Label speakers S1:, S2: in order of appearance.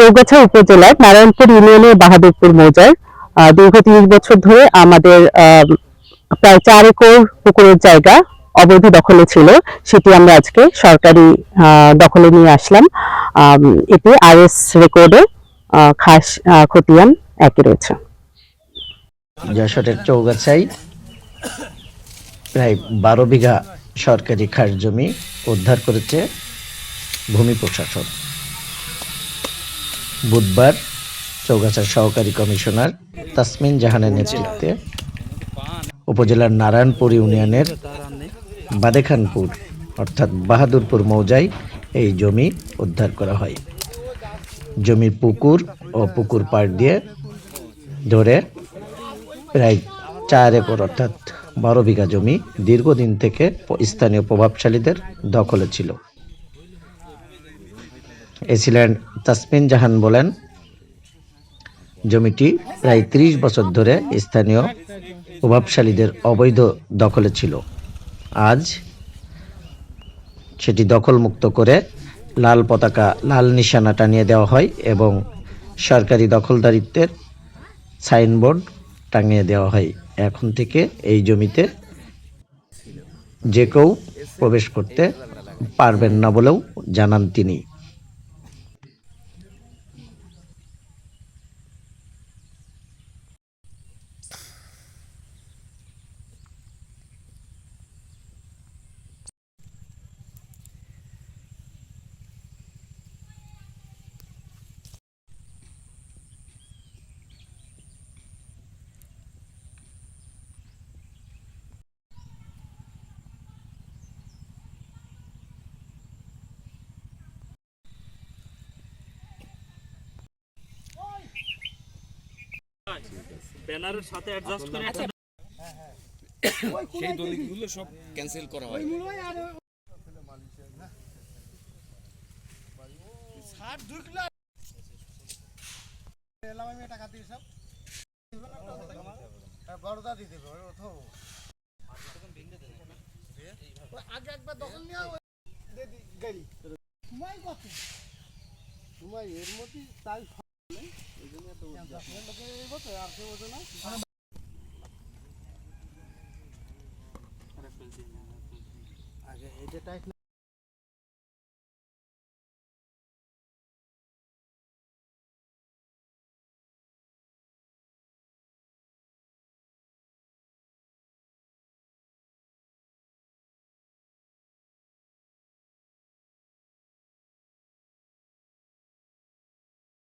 S1: চৌগাছা উপজেলার নারায়ণপুর ইউনিয়নের বাহাদুরপুর মৌজার দীর্ঘ 30 বছর ধরে আমাদের প্রায় 4 একর পুকুরের জায়গা অবৈধ দখলে ছিল, সেটি আমরা আজকে সরকারি দখলে নিয়ে আসলাম। এতে আরএস রেকর্ডে খাস খতিয়ান 1 রয়েছে।
S2: যশোরের চৌগাছায় প্রায় 12 বিঘা সরকারি খাস জমি উদ্ধার করেছে ভূমি প্রশাসন। বুধবার চৌগাছার সহকারী কমিশনার তাসমিন জাহানের নেতৃত্বে উপজেলার নারায়ণপুর ইউনিয়নের বাদেখানপুর অর্থাৎ বাহাদুরপুর মৌজায় এই জমি উদ্ধার করা হয়। জমির পুকুর ও পুকুর পাড় দিয়ে ধরে প্রায় 4 একর অর্থাৎ 12 বিঘা জমি দীর্ঘদিন থেকে স্থানীয় প্রভাবশালীদের দখলে ছিল। এসিল্যান্ড তাসমিন জাহান বলেন, জমিটি প্রায় 30 বছর ধরে স্থানীয় প্রভাবশালীদের অবৈধ দখলে ছিল। আজ সেটি দখলমুক্ত করে লাল পতাকা, লাল নিশানা টানিয়ে দেওয়া হয় এবং সরকারি দখলদারিত্বের সাইনবোর্ড টাঙিয়ে দেওয়া হয়। এখন থেকে এই জমিতে যে কেউ প্রবেশ করতে পারবেন না বলেও জানান তিনি।
S3: ব্যানারের সাথে অ্যাডজাস্ট করে সেই দলিলগুলো সব ক্যান্সেল করা হয়।
S4: আগে একবার দখল নিয়ে গাড়ি তোমার এর মধ্যে তাই আগে এটা টাইট